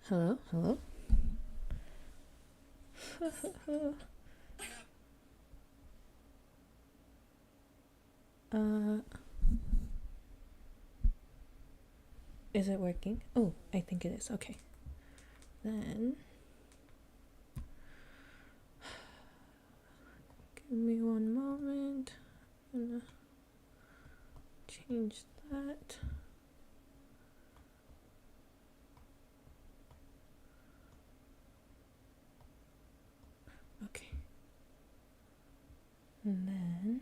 Hello, hello. uh, is it working? Oh, I think it is. Okay. Then give me one moment. I'm gonna change that. Okay. And then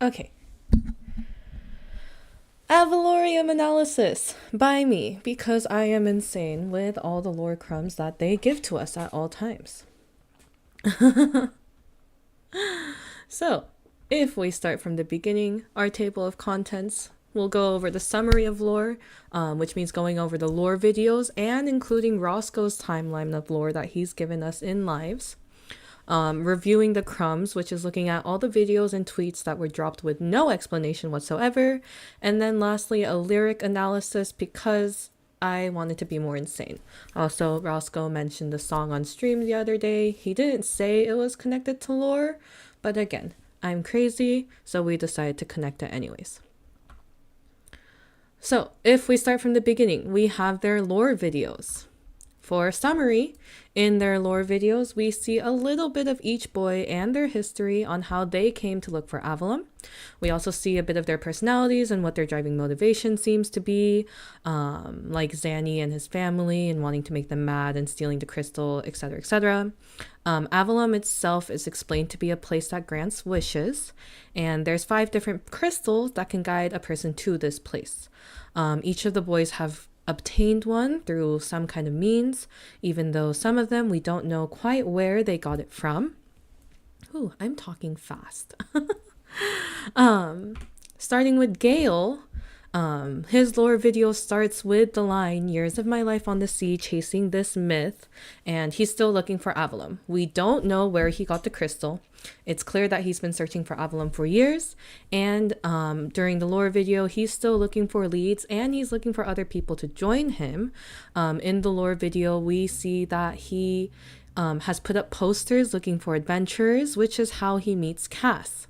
okay. Avallorium analysis by me, because I am insane with all the lore crumbs that they give to us at all times. So, if we start from the beginning, our table of contents will go over the summary of lore, which means going over the lore videos and including Roscoe's timeline of lore that he's given us in lives. Reviewing the crumbs, which is looking at all the videos and tweets that were dropped with no explanation whatsoever. And then lastly, a lyric analysis because I wanted to be more insane. Also, Roscoe mentioned the song on stream the other day. He didn't say it was connected to lore, but again, I'm crazy, so we decided to connect it anyways. So, if we start from the beginning, we have their lore videos. For summary, in their lore videos, we see a little bit of each boy and their history on how they came to look for Avallum. We also see a bit of their personalities and what their driving motivation seems to be, like Zanny and his family and wanting to make them mad and stealing the crystal, etc., etc. Avallum itself is explained to be a place that grants wishes, and there's 5 different crystals that can guide a person to this place. Each of the boys have obtained one through some kind of means, even though some of them we don't know quite where they got it from. Ooh, I'm talking fast. Starting with Gale, his lore video starts with the line, "Years of my life on the sea chasing this myth," and he's still looking for Avallum. We don't know where he got the crystal. It's clear that he's been searching for Avallum for years, and during the lore video, he's still looking for leads, and he's looking for other people to join him. In the lore video, we see that he has put up posters looking for adventurers, which is how he meets Cass.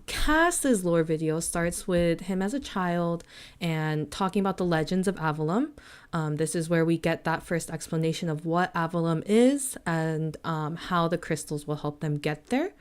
Cass's lore video starts with him as a child and talking about the legends of Avallum. This is where we get that first explanation of what Avallum is and how the crystals will help them get there.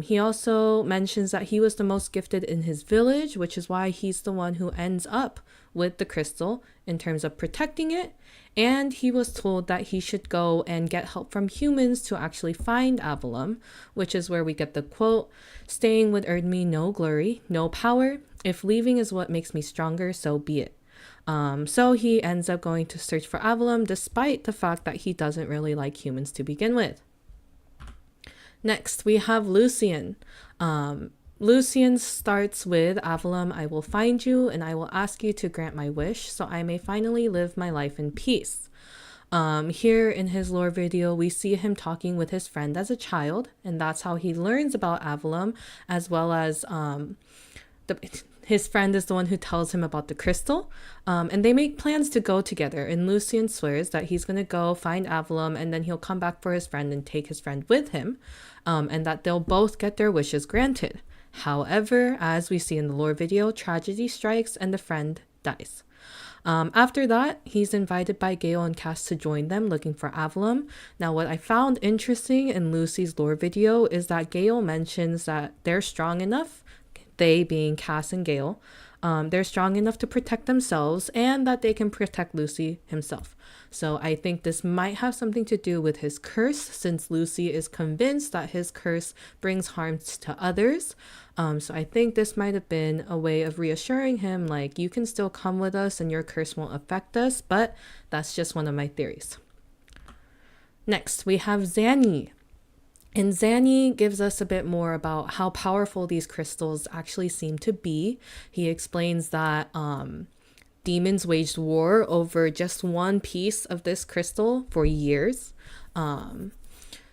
He also mentions that he was the most gifted in his village, which is why he's the one who ends up with the crystal in terms of protecting it. And he was told that he should go and get help from humans to actually find Avallum, which is where we get the quote, "Staying would earn me no glory, no power. If leaving is what makes me stronger, so be it." So he ends up going to search for Avallum despite the fact that he doesn't really like humans to begin with. Next, we have Lucien. Lucien starts with, "Avallum, I will find you and I will ask you to grant my wish so I may finally live my life in peace." Here in his lore video, we see him talking with his friend as a child, and that's how he learns about Avallum, as well as his friend is the one who tells him about the crystal, and they make plans to go together, and Lucien swears that he's going to go find Avallum and then he'll come back for his friend and take his friend with him, and that they'll both get their wishes granted. However, as we see in the lore video, tragedy strikes and the friend dies. After that, he's invited by Gale and Cass to join them looking for Avallum. Now, what I found interesting in Lucy's lore video is that Gale mentions that they're strong enough, they being Cass and Gale, they're strong enough to protect themselves and that they can protect Lucy himself. So I think this might have something to do with his curse, since Lucy is convinced that his curse brings harm to others. So I think this might have been a way of reassuring him, like, you can still come with us and your curse won't affect us, but that's just one of my theories. Next, we have Zanny. And Zanny gives us a bit more about how powerful these crystals actually seem to be. He explains that demons waged war over just one piece of this crystal for years.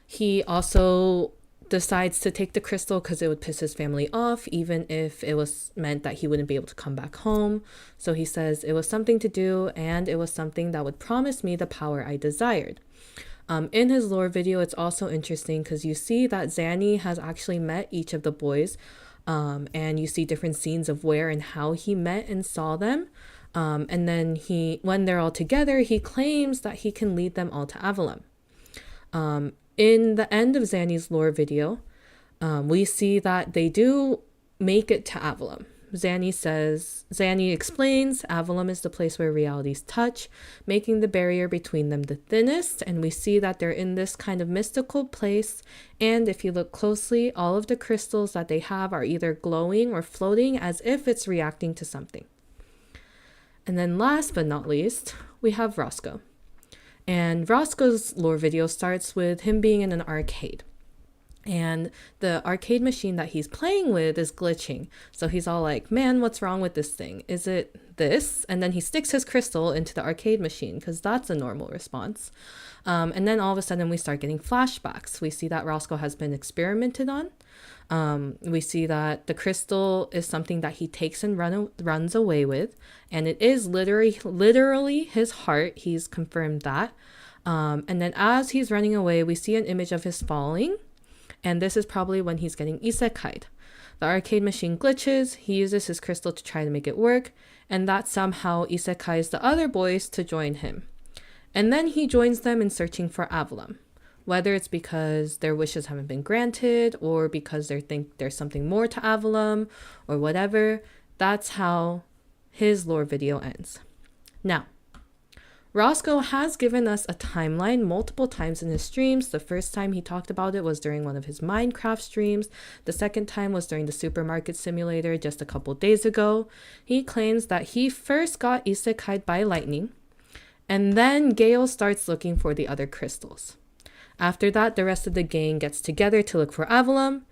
He also decides to take the crystal because it would piss his family off, even if it was meant that he wouldn't be able to come back home. So he says it was something to do, and it was something that would promise me the power I desired. In his lore video, it's also interesting because you see that Zanny has actually met each of the boys, and you see different scenes of where and how he met and saw them. And then when they're all together, he claims that he can lead them all to Avallum. In the end of Zanny's lore video, we see that they do make it to Avallum. Zanny explains Avallum is the place where realities touch, making the barrier between them the thinnest, and we see that they're in this kind of mystical place, and if you look closely, all of the crystals that they have are either glowing or floating as if it's reacting to something. And then last but not least, we have Rosco. And Rosco's lore video starts with him being in an arcade. And the arcade machine that he's playing with is glitching. So he's all like, man, what's wrong with this thing? Is it this? And then he sticks his crystal into the arcade machine because that's a normal response. And then all of a sudden we start getting flashbacks. We see that Rosco has been experimented on. We see that the crystal is something that he takes and runs away with. And it is literally his heart. He's confirmed that. And then as he's running away, we see an image of his falling. And this is probably when he's getting isekai'd. The arcade machine glitches, he uses his crystal to try to make it work, and that somehow isekais the other boys to join him. And then he joins them in searching for Avallum, whether it's because their wishes haven't been granted, or because they think there's something more to Avallum, or whatever. That's how his lore video ends. Now, Rosco has given us a timeline multiple times in his streams. The first time he talked about it was during one of his Minecraft streams. The second time was during the supermarket simulator just a couple days ago. He claims that he first got isekai'd by lightning, and then Gale starts looking for the other crystals. After that, the rest of the gang gets together to look for Avallum,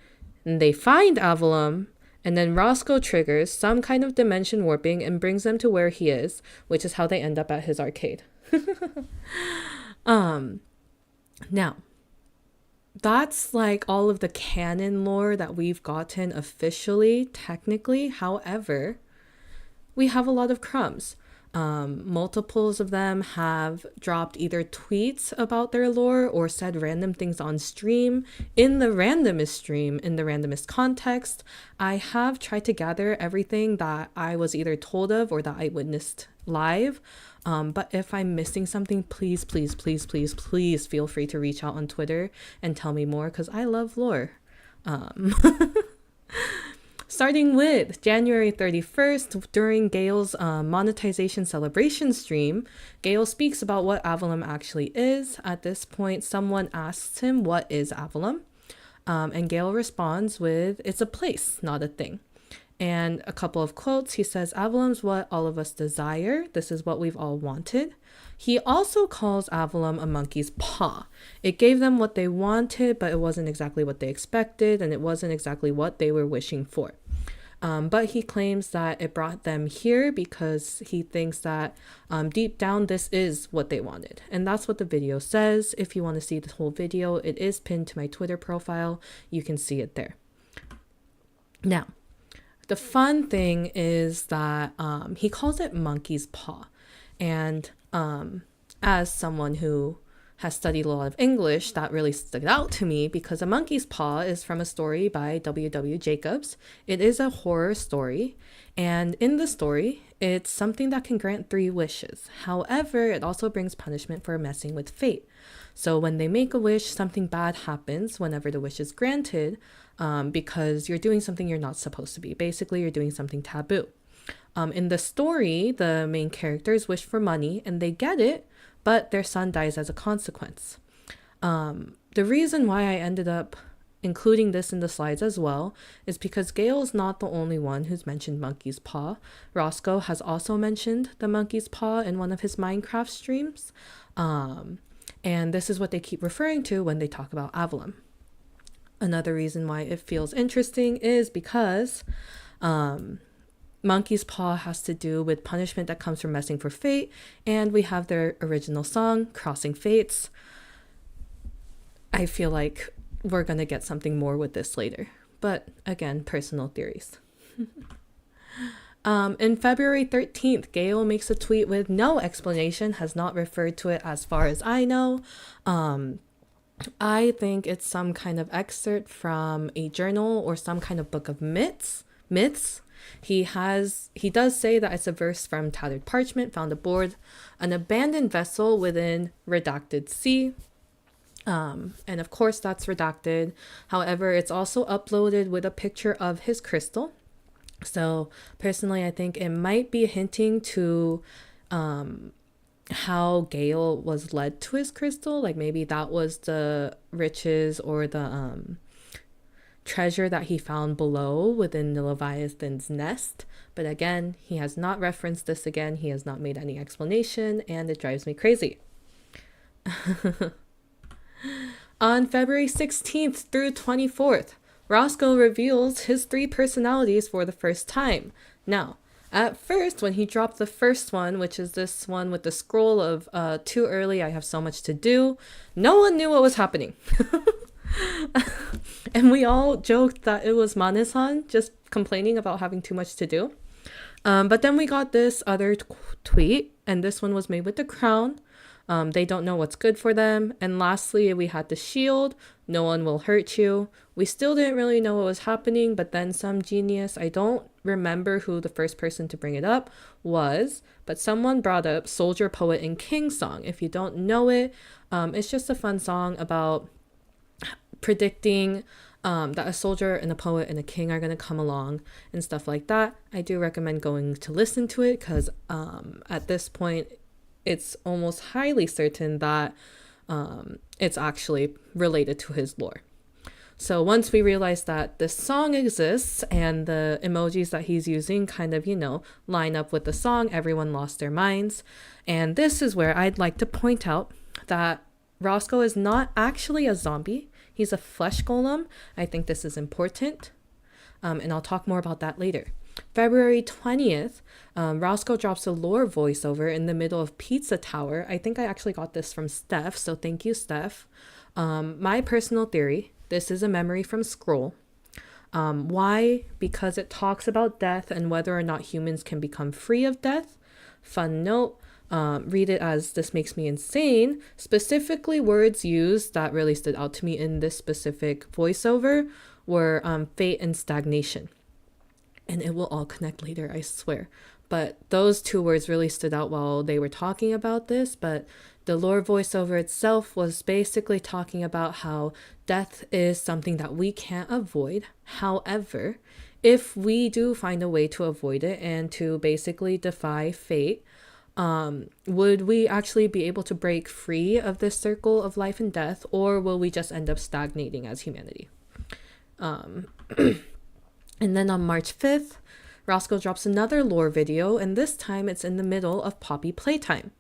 and they find Avallum, and then Rosco triggers some kind of dimension warping and brings them to where he is, which is how they end up at his arcade. Now, that's like all of the canon lore that we've gotten officially, technically. However, we have a lot of crumbs. Multiples of them have dropped either tweets about their lore or said random things on stream. In the randomest stream, in the randomest context, I have tried to gather everything that I was either told of or that I witnessed live. But if I'm missing something, please feel free to reach out on Twitter and tell me more, because I love lore. Starting with January 31st, during Gale's monetization celebration stream, Gale speaks about what Avallum actually is. At this point, someone asks him, what is Avallum? And Gale responds with, it's a place, not a thing. And a couple of quotes. He says, Avallum's what all of us desire. This is what we've all wanted. He also calls Avallum a monkey's paw. It gave them what they wanted, but it wasn't exactly what they expected, and it wasn't exactly what they were wishing for. But he claims that it brought them here because he thinks that deep down this is what they wanted. And that's what the video says. If you want to see the whole video, it is pinned to my Twitter profile. You can see it there. Now, the fun thing is that he calls it monkey's paw. And as someone who has studied a lot of English, that really stood out to me because A Monkey's Paw is from a story by W.W. Jacobs. It is a horror story. And in the story, it's something that can grant 3 wishes. However, it also brings punishment for messing with fate. So when they make a wish, something bad happens whenever the wish is granted, because you're doing something you're not supposed to be. Basically, you're doing something taboo. In the story, the main characters wish for money and they get it, but their son dies as a consequence. The reason why I ended up including this in the slides as well is because Gale's not the only one who's mentioned monkey's paw. Rosco has also mentioned the monkey's paw in one of his Minecraft streams. And this is what they keep referring to when they talk about Avallum. Another reason why it feels interesting is because monkey's paw has to do with punishment that comes from messing for fate, and we have their original song, Crossing Fates. I feel like we're going to get something more with this later. But again, personal theories. In February 13th, Gale makes a tweet with no explanation, has not referred to it as far as I know. I think it's some kind of excerpt from a journal or some kind of book of myths. He does say that it's a verse from tattered parchment found aboard an abandoned vessel within redacted sea. And of course that's redacted. However, it's also uploaded with a picture of his crystal. So personally, I think it might be hinting to how Gale was led to his crystal. Like maybe that was the riches or the treasure that he found below within the Leviathan's nest. But again, he has not referenced this again. He has not made any explanation, and it drives me crazy. On February 16th through 24th, Rosco reveals his 3 personalities for the first time. Now, at first, when he dropped the first one, which is this one with the scroll of too early, I have so much to do, no one knew what was happening. And we all joked that it was Mane-san just complaining about having too much to do. But then we got this other tweet, and this one was made with the crown. They don't know what's good for them. And lastly, we had the shield. No one will hurt you. We still didn't really know what was happening, but then some genius, I don't remember who the first person to bring it up was, but someone brought up Soldier, Poet, and King song. If you don't know it, it's just a fun song about predicting that a soldier and a poet and a king are going to come along and stuff like that. I do recommend going to listen to it because at this point, it's almost highly certain that it's actually related to his lore. So once we realize that this song exists and the emojis that he's using kind of, line up with the song, everyone lost their minds. And this is where I'd like to point out that Rosco is not actually a zombie. He's a flesh golem. I think this is important. And I'll talk more about that later. February 20th, Rosco drops a lore voiceover in the middle of Pizza Tower. I think I actually got this from Steph, so thank you, Steph. My personal theory, this is a memory from Scroll. Why? Because it talks about death and whether or not humans can become free of death. Fun note, read it as this makes me insane. Specifically, words used that really stood out to me in this specific voiceover were fate and stagnation. And it will all connect later, I swear. But those 2 words really stood out while they were talking about this. But the lore voiceover itself was basically talking about how death is something that we can't avoid. However, if we do find a way to avoid it and to basically defy fate, would we actually be able to break free of this circle of life and death, or will we just end up stagnating as humanity? And then on March 5th, Rosco drops another lore video, and this time it's in the middle of Poppy playtime.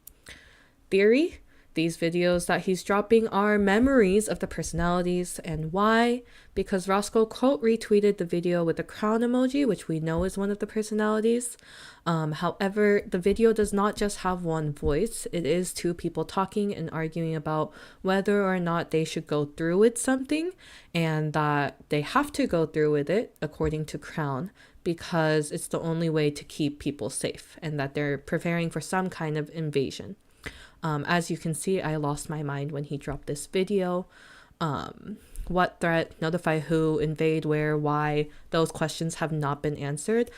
Theory? These videos that he's dropping are memories of the personalities. And why? Because Rosco quote retweeted the video with the crown emoji, which we know is one of the personalities. However, the video does not just have one voice. It is 2 people talking and arguing about whether or not they should go through with something, and that they have to go through with it, according to Crown, because it's the only way to keep people safe, and that they're preparing for some kind of invasion. As you can see, I lost my mind when he dropped this video. What threat, notify who, invade where, why, those questions have not been answered.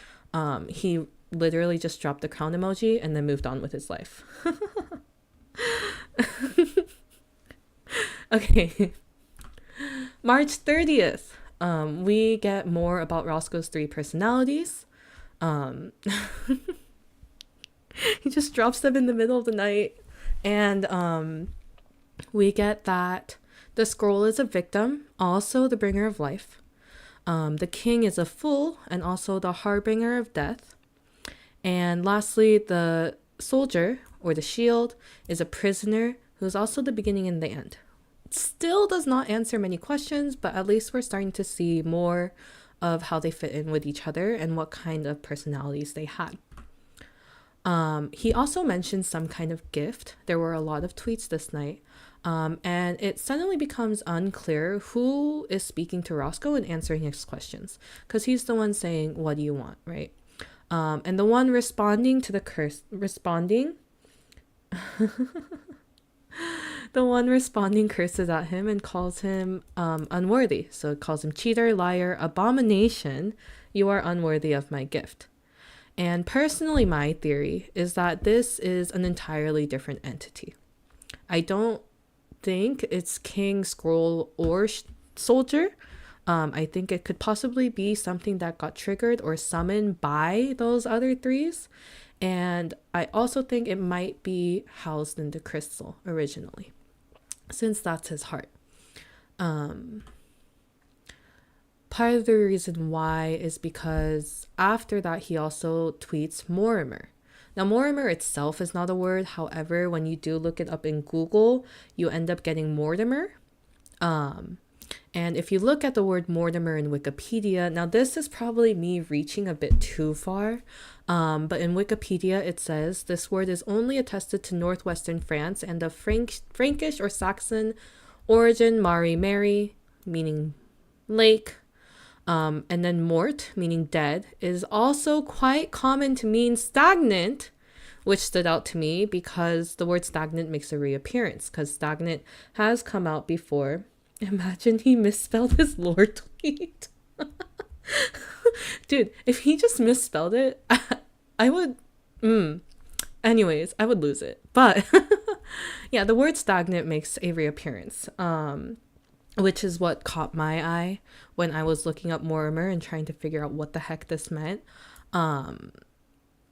He literally just dropped the crown emoji and then moved on with his life. Okay. March 30th, we get more about Roscoe's 3 personalities. He just drops them in the middle of the night. And we get that the scroll is a victim, also the bringer of life. The king is a fool and also the harbinger of death. And lastly, the soldier or the shield is a prisoner who's also the beginning and the end. It still does not answer many questions, but at least we're starting to see more of how they fit in with each other and what kind of personalities they had. He also mentioned some kind of gift. There were a lot of tweets this night. And it suddenly becomes unclear who is speaking to Rosco and answering his questions, because he's the one saying, "What do you want?" Right? And the one responding to the curse, the one responding curses at him and calls him unworthy. So it calls him cheater, liar, abomination. You are unworthy of my gift. And personally, my theory is that this is an entirely different entity. I don't think it's King, Scroll, or Soldier. I think it could possibly be something that got triggered or summoned by those other threes. And I also think it might be housed in the crystal originally, since that's his heart. Part of the reason why is because after that, he also tweets Morimer. Now, Morimer itself is not a word. However, when you do look it up in Google, you end up getting Mortimer. And if you look at the word Mortimer in Wikipedia, now this is probably me reaching a bit too far, but in Wikipedia it says this word is only attested to northwestern France and of Frankish or Saxon origin, Mari, meaning lake, and then mort, meaning dead, is also quite common to mean stagnant, which stood out to me because the word stagnant makes a reappearance, because stagnant has come out before. Imagine he misspelled his lore tweet. Dude, if he just misspelled it, I would... Anyways, I would lose it. But yeah, the word stagnant makes a reappearance, which is what caught my eye when I was looking up Morimer and trying to figure out what the heck this meant.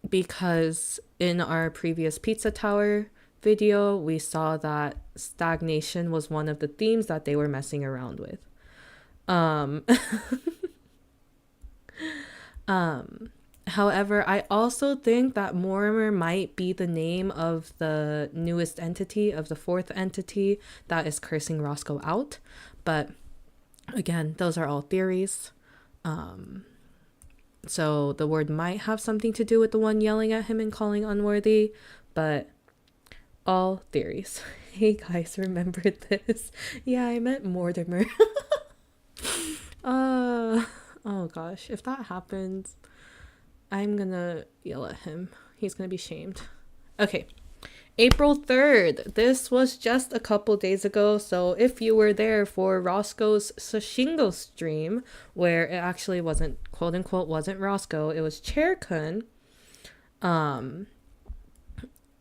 Because in our previous Pizza Tower video, we saw that stagnation was one of the themes that they were messing around with. However, I also think that Morimer might be the name of the newest entity, of the fourth entity that is cursing Rosco out. But again, those are all theories. So the word might have something to do with the one yelling at him and calling unworthy, but all theories. Hey guys, remember this? Yeah, I meant Mortimer. Oh gosh, if that happens, I'm gonna yell at him. He's gonna be shamed. Okay, April 3rd. This was just a couple days ago, so if you were there for Roscoe's Sashingo stream, where it actually wasn't, quote unquote, wasn't Rosco, it was Cherkun.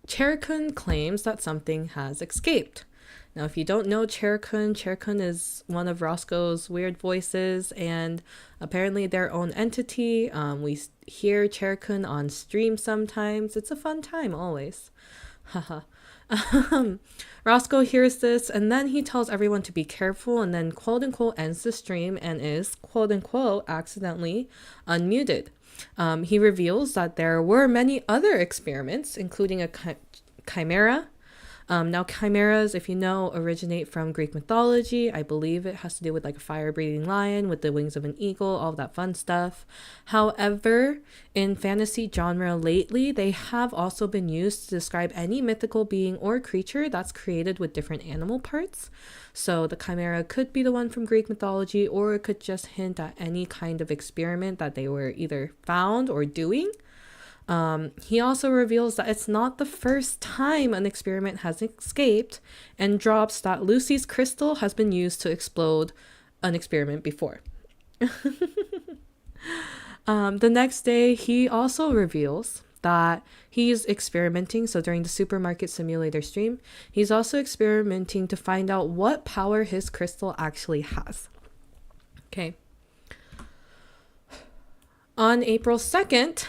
Cherkun claims that something has escaped. Now, if you don't know Cherkun is one of Roscoe's weird voices and apparently their own entity. We hear Cherkun on stream sometimes. It's a fun time, always. Haha. Rosco hears this and then he tells everyone to be careful and then quote unquote ends the stream and is quote unquote accidentally unmuted. He reveals that there were many other experiments, including a chimera. Now, chimeras, if you know, originate from Greek mythology. I believe it has to do with like a fire-breathing lion with the wings of an eagle, all that fun stuff. However, in fantasy genre lately, they have also been used to describe any mythical being or creature that's created with different animal parts. So the chimera could be the one from Greek mythology, or it could just hint at any kind of experiment that they were either found or doing. He also reveals that it's not the first time an experiment has escaped and drops that Lucy's crystal has been used to explode an experiment before. The next day, he also reveals that he's experimenting. So during the supermarket simulator stream, he's also experimenting to find out what power his crystal actually has. Okay. On April 2nd,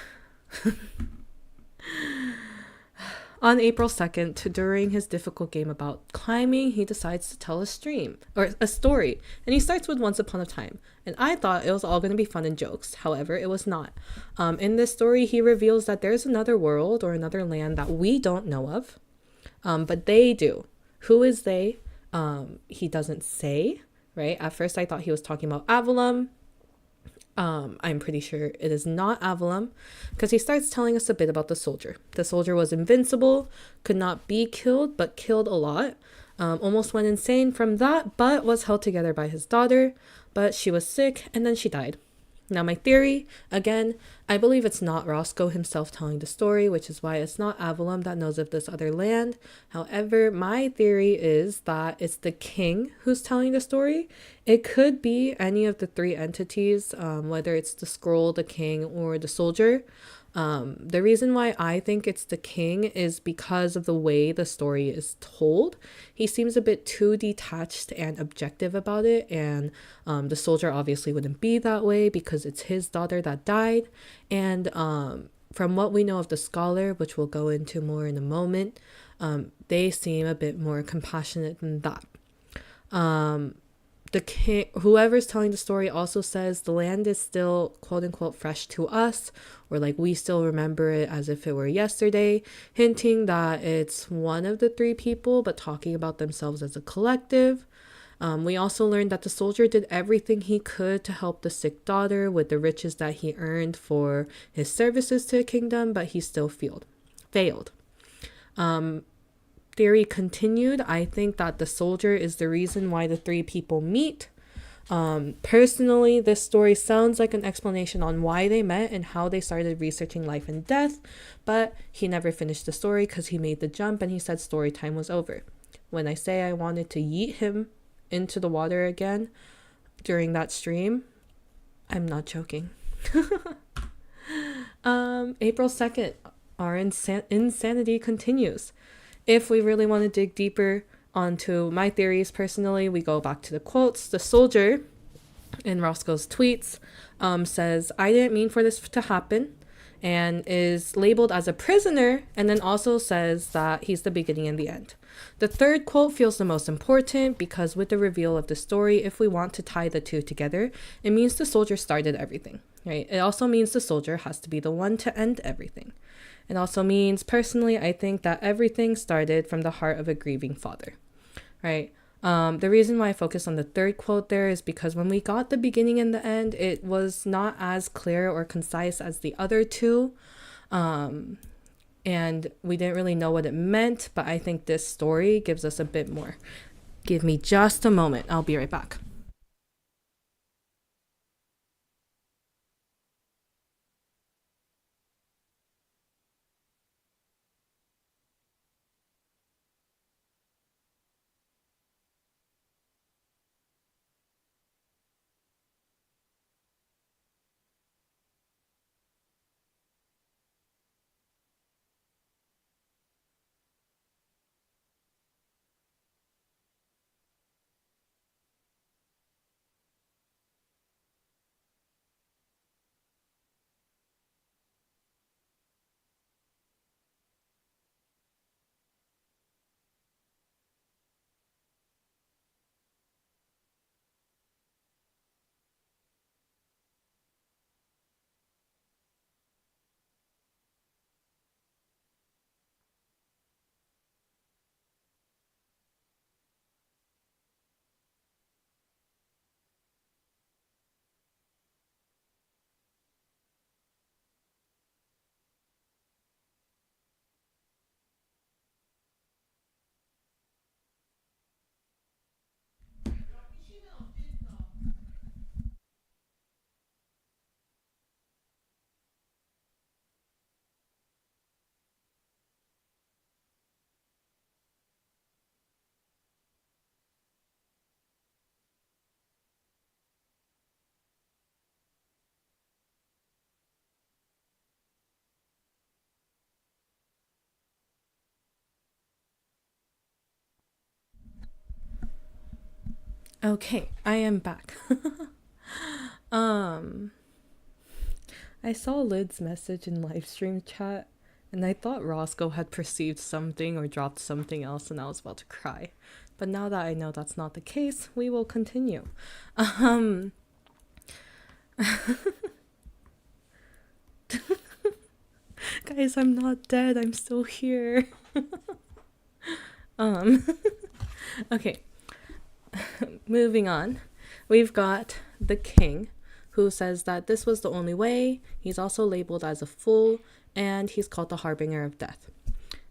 during his difficult game about climbing, he decides to tell a story, and he starts with Once Upon a Time, and I thought it was all going to be fun and jokes. However, it was not. In this story, he reveals that there's another world or another land that we don't know of, but they do. Who is they? He doesn't say, right? At first, I thought he was talking about Avallum. I'm pretty sure it is not Avallum, because he starts telling us a bit about the soldier. The soldier was invincible, could not be killed, but killed a lot. almost went insane from that, but was held together by his daughter. But she was sick and then she died. Now, my theory, again, I believe it's not Rosco himself telling the story, which is why it's not Avallum that knows of this other land. However, my theory is that it's the king who's telling the story. It could be any of the three entities, whether it's the scroll, the king, or the soldier. The reason why I think it's the king is because of the way the story is told. He seems a bit too detached and objective about it, and the soldier obviously wouldn't be that way because it's his daughter that died. And from what we know of the scholar, which we'll go into more in a moment, they seem a bit more compassionate than that. The king, whoever's telling the story, also says the land is still quote unquote fresh to us, or like we still remember it as if it were yesterday, hinting that it's one of the three people, but talking about themselves as a collective. We also learned that the soldier did everything he could to help the sick daughter with the riches that he earned for his services to the kingdom, but he still failed. Theory continued. I think that the soldier is the reason why the three people meet. Personally, this story sounds like an explanation on why they met and how they started researching life and death, but he never finished the story because he made the jump and he said story time was over. When I say I wanted to yeet him into the water again during that stream, I'm not joking. April 2nd, our insanity continues. If we really want to dig deeper onto my theories personally, we go back to the quotes. The soldier in Roscoe's tweets says, "I didn't mean for this to happen," and is labeled as a prisoner, and then also says that he's the beginning and the end. The third quote feels the most important because with the reveal of the story, if we want to tie the two together, it means the soldier started everything, right? It also means the soldier has to be the one to end everything. It also means, personally, I think that everything started from the heart of a grieving father, right? The reason why I focus on the third quote there is because when we got the beginning and the end, it was not as clear or concise as the other two. And we didn't really know what it meant, but I think this story gives us a bit more. Give me just a moment. I'll be right back. Okay, I am back. I saw Lid's message in live stream chat, and I thought Roscoe had perceived something or dropped something else, and I was about to cry. But now that I know that's not the case, we will continue. Guys, I'm not dead. I'm still here. Okay. Moving on. We've got the king, who says that this was the only way. He's also labeled as a fool, and he's called the harbinger of death.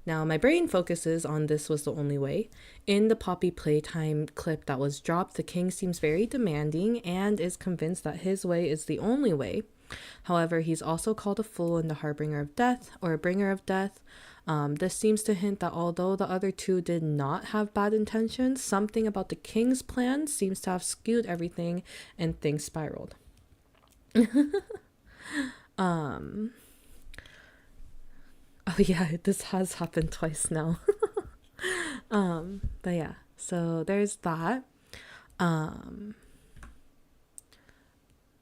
Now, my brain focuses on this was the only way. In the Poppy Playtime clip that was dropped, the king seems very demanding and is convinced that his way is the only way. However, he's also called a fool and the harbinger of death, or a bringer of death. This seems to hint that although the other two did not have bad intentions, something about the king's plan seems to have skewed everything and things spiraled. Oh yeah, this has happened twice now. But yeah, so there's that.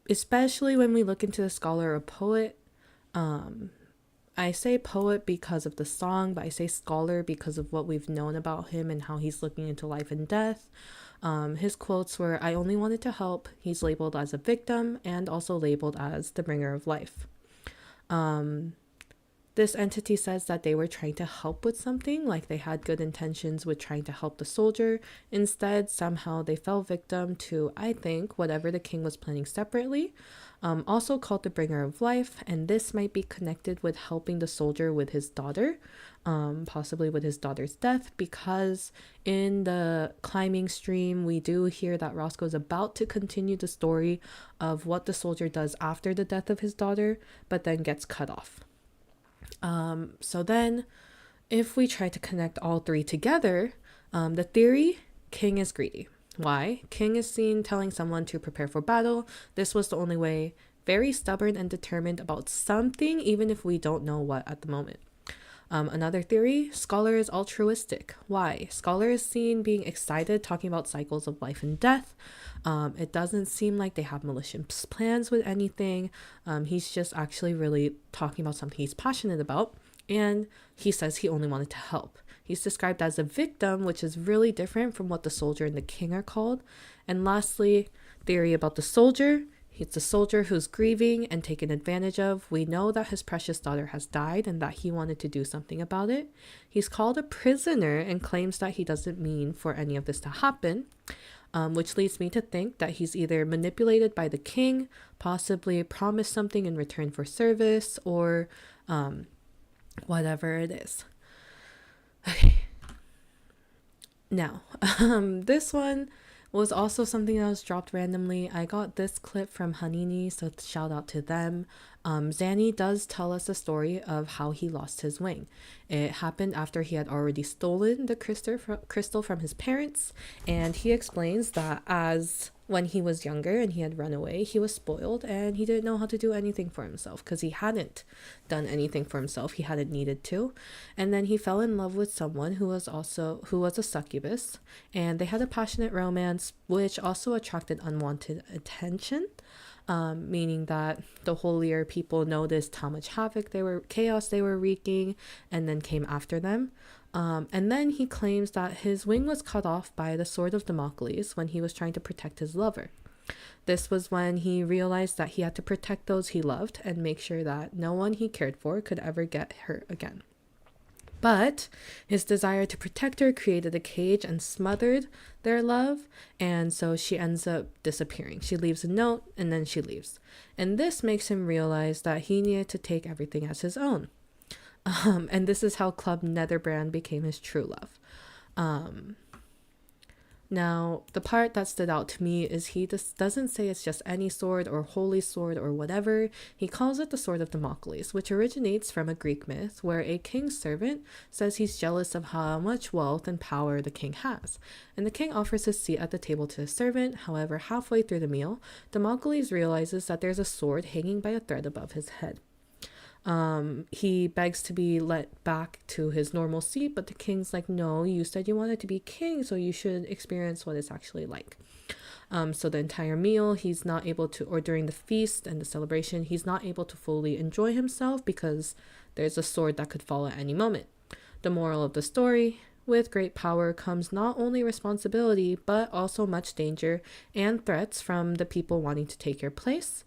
Especially when we look into the scholar or poet. I say poet because of the song, but I say scholar because of what we've known about him and how he's looking into life and death. His quotes were, "I only wanted to help." He's labeled as a victim and also labeled as the bringer of life. This entity says that they were trying to help with something, like they had good intentions with trying to help the soldier. Instead, somehow they fell victim to, I think, whatever the king was planning separately. Also called the bringer of life, and this might be connected with helping the soldier with his daughter, possibly with his daughter's death, because in the climbing stream, we do hear that Rosco is about to continue the story of what the soldier does after the death of his daughter, but then gets cut off. So then, if we try to connect all three together, the theory, king is greedy. Why? King is seen telling someone to prepare for battle. This was the only way. Very stubborn and determined about something, even if we don't know what at the moment. Another theory, scholar is altruistic. Why? Scholar is seen being excited, talking about cycles of life and death. It doesn't seem like they have malicious plans with anything. He's just actually really talking about something he's passionate about. And he says he only wanted to help. He's described as a victim, which is really different from what the soldier and the king are called. And lastly, theory about the soldier. He's the soldier who's grieving and taken advantage of. We know that his precious daughter has died and that he wanted to do something about it. He's called a prisoner and claims that he doesn't mean for any of this to happen, which leads me to think that he's either manipulated by the king, possibly promised something in return for service, or whatever it is. Okay. Now, this one was also something that was dropped randomly. I got this clip from Hanini, so shout out to them. Zanny does tell us a story of how he lost his wing. It happened after he had already stolen the crystal from his parents, and he explains that as when he was younger and he had run away, he was spoiled and he didn't know how to do anything for himself because he hadn't done anything for himself. He hadn't needed to. And then he fell in love with someone who was a succubus, and they had a passionate romance which also attracted unwanted attention. Meaning that the holier people noticed how much chaos they were wreaking, and then came after them. And then he claims that his wing was cut off by the sword of Damocles when he was trying to protect his lover. This was when he realized that he had to protect those he loved and make sure that no one he cared for could ever get hurt again. But his desire to protect her created a cage and smothered their love, and so she ends up disappearing. She leaves a note and then she leaves. And this makes him realize that he needed to take everything as his own. And this is how Club Netherbrand became his true love. Now, the part that stood out to me is he just doesn't say it's just any sword or holy sword or whatever. He calls it the sword of Damocles, which originates from a Greek myth where a king's servant says he's jealous of how much wealth and power the king has. And the king offers his seat at the table to his servant. However, halfway through the meal, Damocles realizes that there's a sword hanging by a thread above his head. He begs to be let back to his normal seat, but the king's like, no, you said you wanted to be king, so you should experience what it's actually like. So the entire meal, he's not able to, or during the feast and the celebration, he's not able to fully enjoy himself because there's a sword that could fall at any moment. The moral of the story: with great power comes not only responsibility, but also much danger and threats from the people wanting to take your place.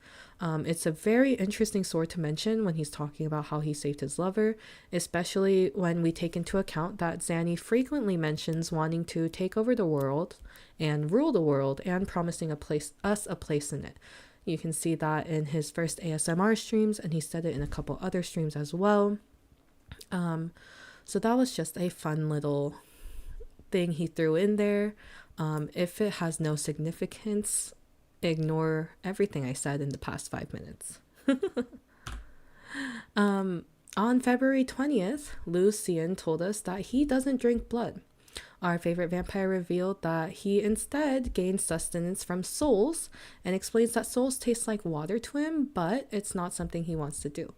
It's a very interesting sword to mention when he's talking about how he saved his lover, especially when we take into account that Zanny frequently mentions wanting to take over the world and rule the world and promising us a place in it. You can see that in his first ASMR streams, and he said it in a couple other streams as well. So that was just a fun little thing he threw in there. If it has no significance, ignore everything I said in the past 5 minutes. On February 20th, Lucien told us that he doesn't drink blood. Our favorite vampire revealed that he instead gains sustenance from souls and explains that souls taste like water to him, but it's not something he wants to do.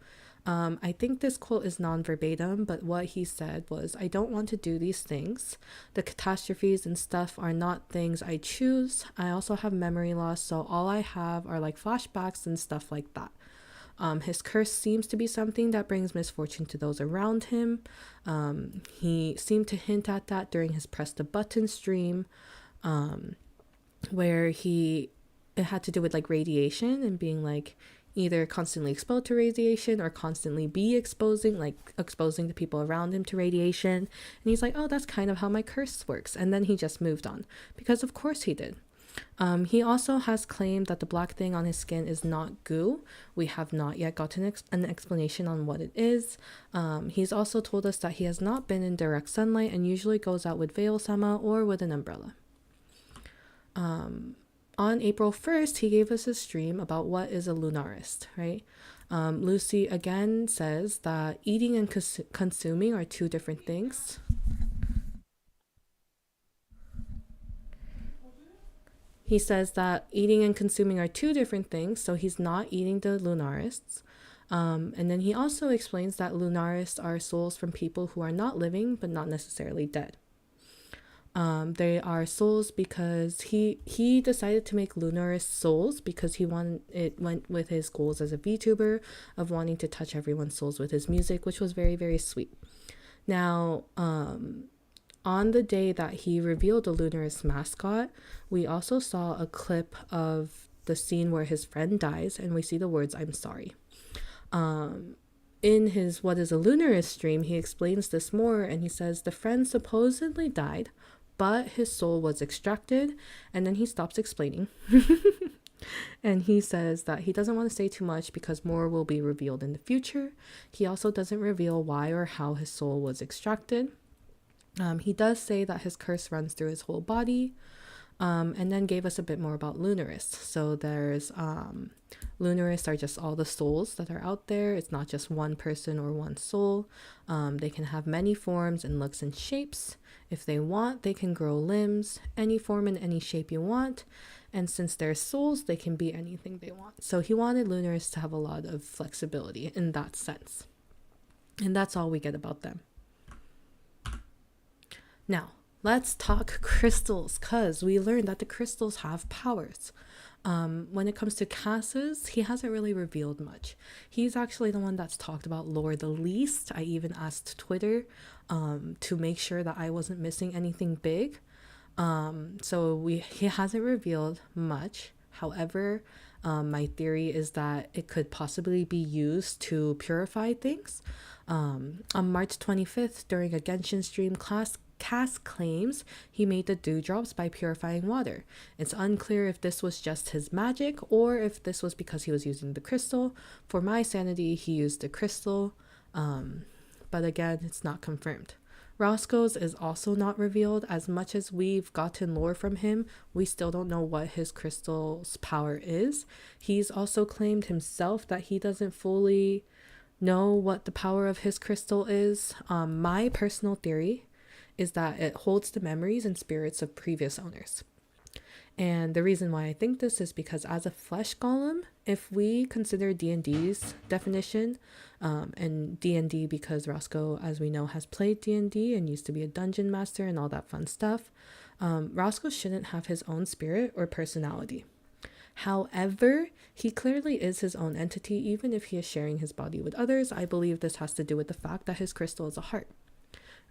I think this quote is non-verbatim, but what he said was, I don't want to do these things. The catastrophes and stuff are not things I choose. I also have memory loss, so all I have are like flashbacks and stuff like that. His curse seems to be something that brings misfortune to those around him. He seemed to hint at that during his Press the Button stream, where it had to do with like radiation and being like either constantly exposed to radiation or constantly be exposing the people around him to radiation. And he's like, oh, that's kind of how my curse works. And then he just moved on, because of course he did. He also has claimed that the black thing on his skin is not goo. We have not yet gotten an explanation on what it is. He's also told us that he has not been in direct sunlight and usually goes out with veil sama or with an umbrella. On April 1st, he gave us a stream about what is a lunarist, right? Lucy again says that eating and consuming are two different things. He says that eating and consuming are two different things, so he's not eating the lunarists. And then he also explains that lunarists are souls from people who are not living but not necessarily dead. They are souls because he decided to make lunarist souls because it went with his goals as a VTuber of wanting to touch everyone's souls with his music, which was very, very sweet. Now, on the day that he revealed the Lunarist mascot, we also saw a clip of the scene where his friend dies, and we see the words, I'm sorry. In his What is a Lunarist stream, he explains this more, and he says the friend supposedly died, but his soul was extracted, and then he stops explaining. And he says that he doesn't want to say too much because more will be revealed in the future. He also doesn't reveal why or how his soul was extracted. He does say that his curse runs through his whole body, and then gave us a bit more about Lunarists. So there's Lunarists are just all the souls that are out there. It's not just one person or one soul. They can have many forms and looks and shapes. If they want, they can grow limbs, any form and any shape you want. And since they're souls, they can be anything they want. So he wanted Lunarists to have a lot of flexibility in that sense. And that's all we get about them. Now, let's talk crystals, because we learned that the crystals have powers. When it comes to Cass's, he hasn't really revealed much. He's actually the one that's talked about lore the least. I even asked Twitter to make sure that I wasn't missing anything big. So he hasn't revealed much. However, my theory is that it could possibly be used to purify things. On March 25th, during a Genshin stream, Cass claims he made the dewdrops by purifying water. It's unclear if this was just his magic or if this was because he was using the crystal. For my sanity, he used the crystal, but again, it's not confirmed. Roscoe's is also not revealed. As much as we've gotten lore from him, we still don't know what his crystal's power is. He's also claimed himself that he doesn't fully know what the power of his crystal is. My personal theory is that it holds the memories and spirits of previous owners. And the reason why I think this is because as a flesh golem, if we consider D&D's definition, and D&D because Rosco, as we know, has played D&D and used to be a dungeon master and all that fun stuff, Rosco shouldn't have his own spirit or personality. However, he clearly is his own entity, even if he is sharing his body with others. I believe this has to do with the fact that his crystal is a heart.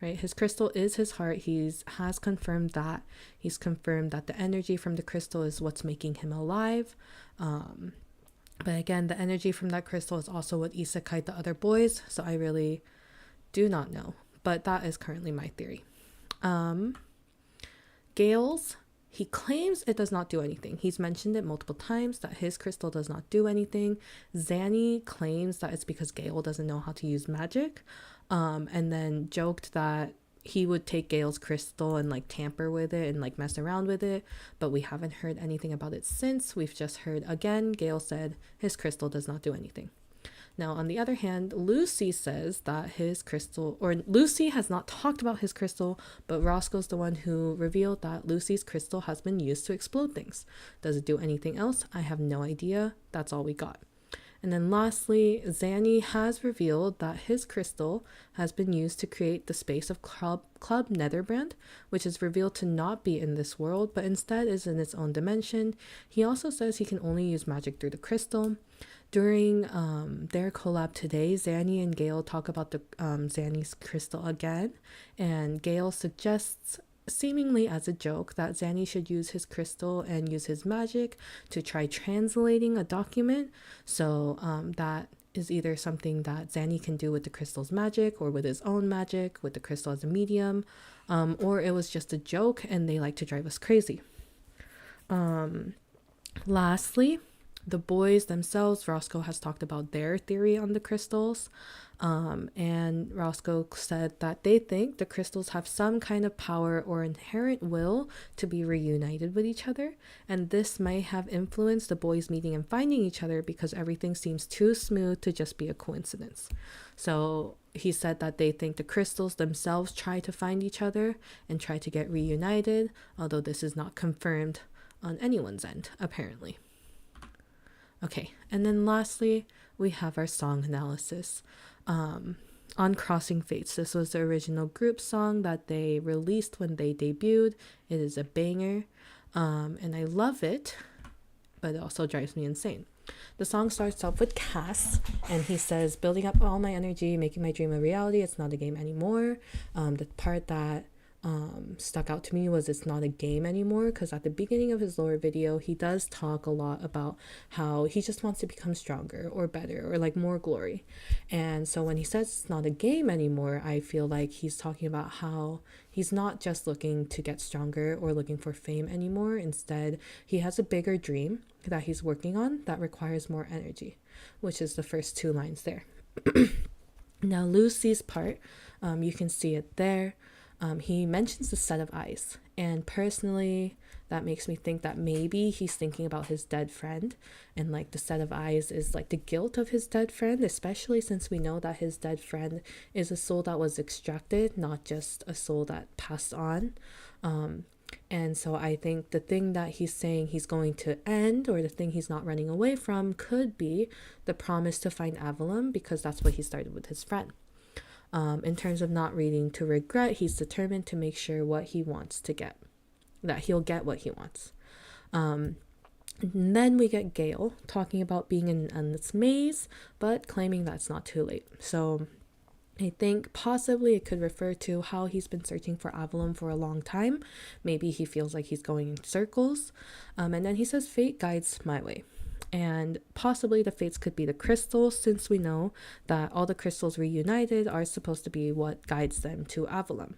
Right, his crystal is his heart. Has confirmed that. He's confirmed that the energy from the crystal is what's making him alive. But again, the energy from that crystal is also what isekai'd the other boys. So I really do not know. But that is currently my theory. Gale's, he claims it does not do anything. He's mentioned it multiple times that his crystal does not do anything. Zanny claims that it's because Gale doesn't know how to use magic. and then joked that he would take Gale's crystal and like tamper with it and like mess around with it, but we haven't heard anything about it since. We've just heard again, Gale said his crystal does not do anything. Now, on the other hand, Lucy says that his crystal, or Lucy has not talked about his crystal, but Roscoe's the one who revealed that Lucy's crystal has been used to explode things. Does it do anything else? I have no idea. That's all we got. And then lastly, Zanny has revealed that his crystal has been used to create the space of Club Netherbrand, which is revealed to not be in this world, but instead is in its own dimension. He also says he can only use magic through the crystal. During their collab today, Zanny and Gale talk about the Zanny's crystal again, and Gale suggests, seemingly as a joke, that Zanny should use his crystal and use his magic to try translating a document. So that is either something that Zanny can do with the crystal's magic or with his own magic, with the crystal as a medium, or it was just a joke and they like to drive us crazy. Lastly, the boys themselves, Rosco has talked about their theory on the crystals. And Rosco said that they think the crystals have some kind of power or inherent will to be reunited with each other, and this may have influenced the boys meeting and finding each other because everything seems too smooth to just be a coincidence. So he said that they think the crystals themselves try to find each other and try to get reunited, although this is not confirmed on anyone's end, apparently. Okay, and then lastly, we have our song analysis. On Crossing Fates, this was the original group song that they released when they debuted. It is a banger, and I love it, but it also drives me insane. The song starts off with Cass, and he says, building up all my energy, making my dream a reality, it's not a game anymore. The part that stuck out to me was it's not a game anymore, because at the beginning of his lore video he does talk a lot about how he just wants to become stronger or better or like more glory. And so when he says it's not a game anymore, I feel like he's talking about how he's not just looking to get stronger or looking for fame anymore. Instead, he has a bigger dream that he's working on that requires more energy, which is the first two lines there. Now Lucy's part, you can see it there. He mentions the set of eyes, and personally that makes me think that maybe he's thinking about his dead friend, and like the set of eyes is like the guilt of his dead friend, especially since we know that his dead friend is a soul that was extracted, not just a soul that passed on. And so I think the thing that he's saying he's going to end, or the thing he's not running away from, could be the promise to find Avallum, because that's what he started with his friend. In terms of not reading to regret, he's determined to make sure what he wants to get, that he'll get what he wants. And then we get Gale talking about being in an endless maze, but claiming that's not too late. So I think possibly it could refer to how he's been searching for Avallum for a long time. Maybe he feels like he's going in circles. And then he says, fate guides my way. And possibly the fates could be the crystals, since we know that all the crystals reunited are supposed to be what guides them to Avallum.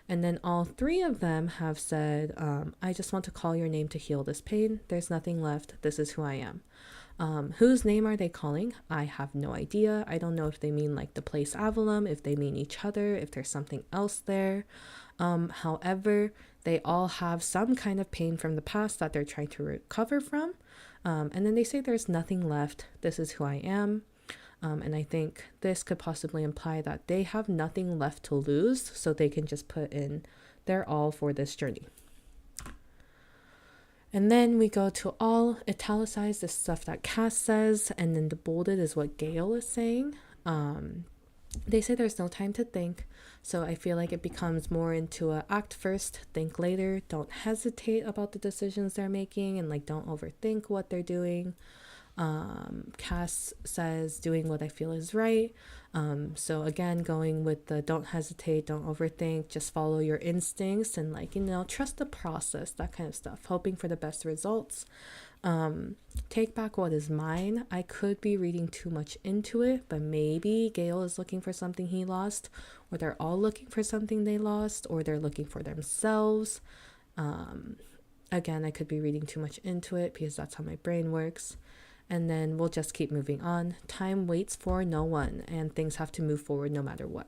And then all three of them have said, I just want to call your name to heal this pain. There's nothing left. This is who I am. Whose name are they calling? I have no idea. I don't know if they mean like the place Avallum, if they mean each other, if there's something else there. However, they all have some kind of pain from the past that they're trying to recover from. And then they say there's nothing left. This is who I am. And I think this could possibly imply that they have nothing left to lose, so they can just put in their all for this journey. And then we go to all italicized, the stuff that Cass says, and then the bolded is what Gale is saying. They say there's no time to think, so I feel like it becomes more into a act first, think later. Don't hesitate about the decisions they're making, and like don't overthink what they're doing. Cass says doing what I feel is right. So again, going with the don't hesitate, don't overthink, just follow your instincts, and like, trust the process, that kind of stuff, hoping for the best results. Take back what is mine. I could be reading too much into it, but maybe Gale is looking for something he lost, or they're all looking for something they lost, or they're looking for themselves. Again, I could be reading too much into it because that's how my brain works. And then we'll just keep moving on. Time waits for no one, and things have to move forward no matter what.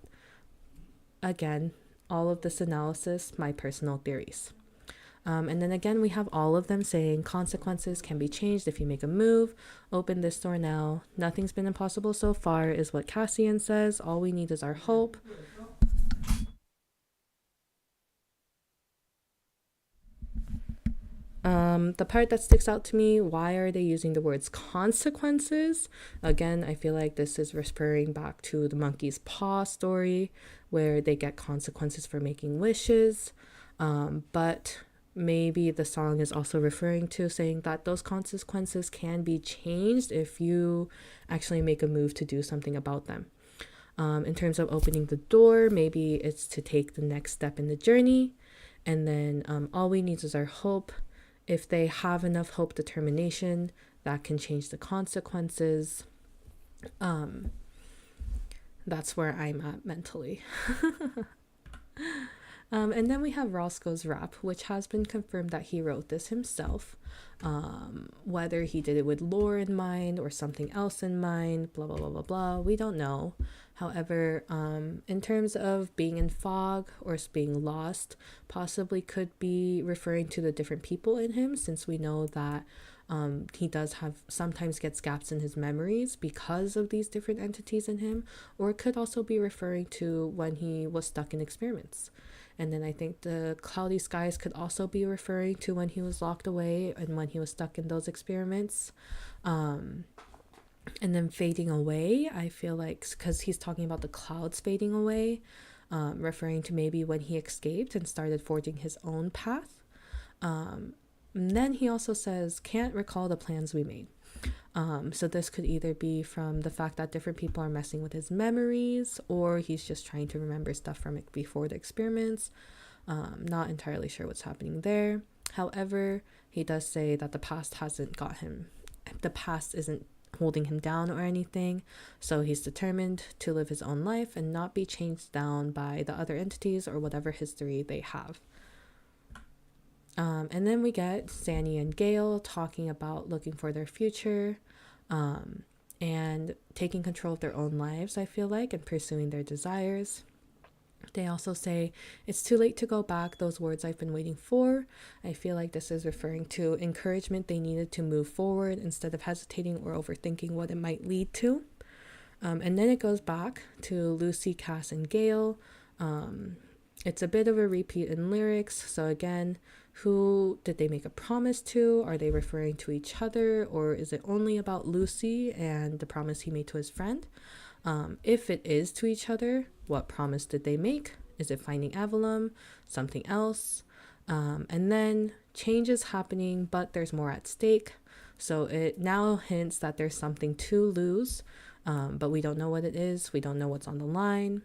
again, all of this analysis, my personal theories. And then again, we have all of them saying consequences can be changed if you make a move. Open this door now. Nothing's been impossible so far, is what Cassian says. All we need is our hope. The part that sticks out to me, why are they using the words consequences? Again, I feel like this is referring back to the monkey's paw story, where they get consequences for making wishes. But maybe the song is also referring to saying that those consequences can be changed if you actually make a move to do something about them. In terms of opening the door, maybe it's to take the next step in the journey. And then all we need is our hope. If they have enough hope, determination, that can change the consequences. That's where I'm at mentally. And then we have Roscoe's rap, which has been confirmed that he wrote this himself. Whether he did it with lore in mind or something else in mind, blah, blah, blah, blah, blah, we don't know. However, in terms of being in fog or being lost, possibly could be referring to the different people in him, since we know that he does have sometimes gets gaps in his memories because of these different entities in him, or it could also be referring to when he was stuck in experiments. And then I think the cloudy skies could also be referring to when he was locked away and when he was stuck in those experiments. And then fading away, I feel like, because he's talking about the clouds fading away, referring to maybe when he escaped and started forging his own path. And then he also says, can't recall the plans we made. So this could either be from the fact that different people are messing with his memories, or he's just trying to remember stuff from before the experiments. Not entirely sure what's happening there. However, he does say that the past isn't holding him down or anything, so he's determined to live his own life and not be changed down by the other entities or whatever history they have. And then we get Zanny and Gale talking about looking for their future, and taking control of their own lives, I feel like, and pursuing their desires. They also say, it's too late to go back, those words I've been waiting for. I feel like this is referring to encouragement they needed to move forward instead of hesitating or overthinking what it might lead to. And then it goes back to Lucy, Cass, and Gale. It's a bit of a repeat in lyrics. So again, who did they make a promise to? Are they referring to each other? Or is it only about Lucy and the promise he made to his friend? If it is to each other, what promise did they make? Is it finding Avallum? Something else? And then change is happening, but there's more at stake. So it now hints that there's something to lose, but we don't know what it is. We don't know what's on the line.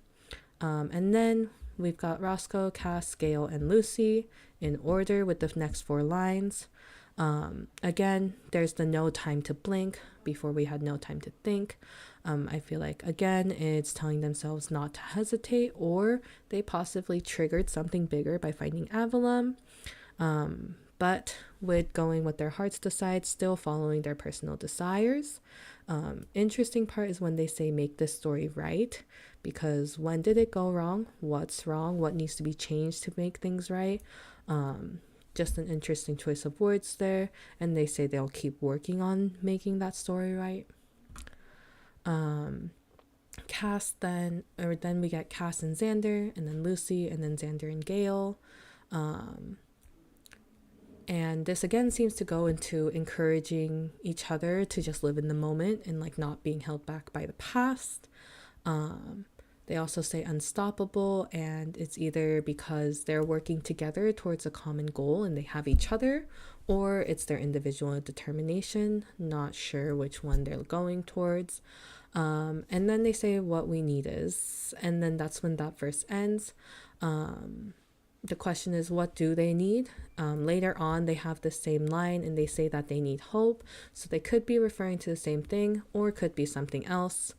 And then we've got Rosco, Cass, Gale, and Lucy in order with the next 4 lines. Again, there's the no time to blink. Before we had no time to think. I feel like, again, it's telling themselves not to hesitate, or they possibly triggered something bigger by finding Avallum. But with going what their hearts decide, still following their personal desires. Interesting part is when they say make this story right, because when did it go wrong? What's wrong? What needs to be changed to make things right? Just an interesting choice of words there. And they say they'll keep working on making that story right. Cass then we get Cass and Zander, and then Lucy, and then Zander and Gale. And this again seems to go into encouraging each other to just live in the moment and like not being held back by the past. They also say unstoppable, and it's either because they're working together towards a common goal and they have each other, or it's their individual determination. Not sure which one they're going towards. And then they say what we need is, and then that's when that verse ends. The question is, what do they need? Later on, they have the same line and they say that they need hope. So they could be referring to the same thing, or could be something else.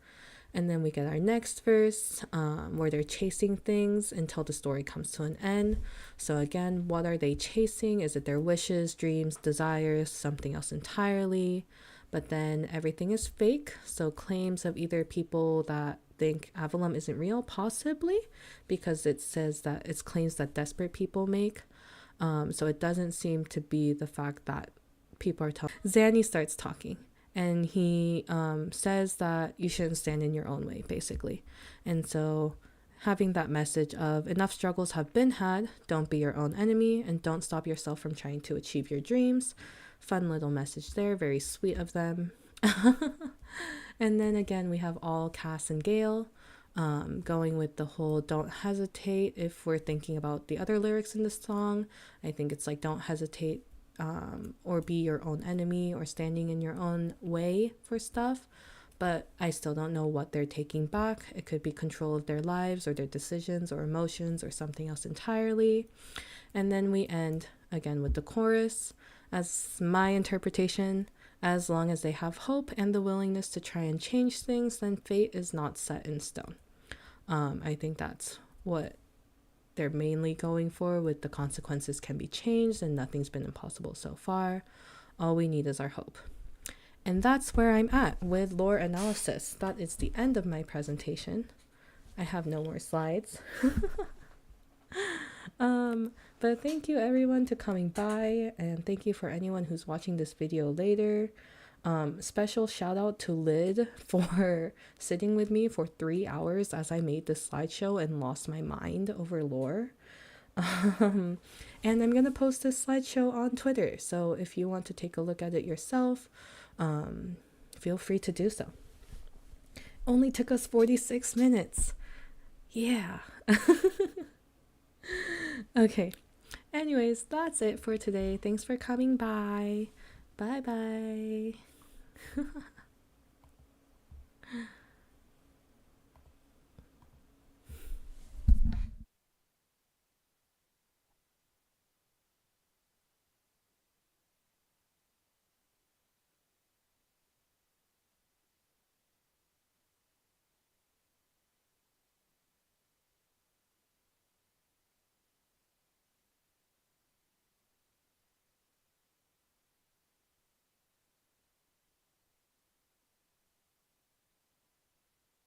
And then we get our next verse, where they're chasing things until the story comes to an end. So again, what are they chasing? Is it their wishes, dreams, desires, something else entirely? But then everything is fake. So claims of either people that think Avallum isn't real, possibly, because it says that it's claims that desperate people make. So it doesn't seem to be the fact that people are talking. Zanny starts talking, and he says that you shouldn't stand in your own way, basically. And so having that message of enough struggles have been had, don't be your own enemy, and don't stop yourself from trying to achieve your dreams. Fun little message there, very sweet of them. And then again, we have all Cass and Gale going with the whole don't hesitate. If we're thinking about the other lyrics in the song, I think it's like don't hesitate or be your own enemy or standing in your own way for stuff. But I still don't know what they're taking back. It could be control of their lives or their decisions or emotions or something else entirely. And then we end again with the chorus. As my interpretation, as long as they have hope and the willingness to try and change things, then fate is not set in stone. I think that's what they're mainly going for, with the consequences can be changed and nothing's been impossible so far. All we need is our hope. And that's where I'm at with lore analysis. That is the end of my presentation. I have no more slides. But thank you everyone to coming by, and thank you for anyone who's watching this video later. Special shout out to Lyd for sitting with me for 3 hours as I made this slideshow and lost my mind over lore. And I'm gonna post this slideshow on Twitter, so if you want to take a look at it yourself, feel free to do so. Only took us 46 minutes. Yeah. Okay. Anyways, that's it for today. Thanks for coming by. Bye bye.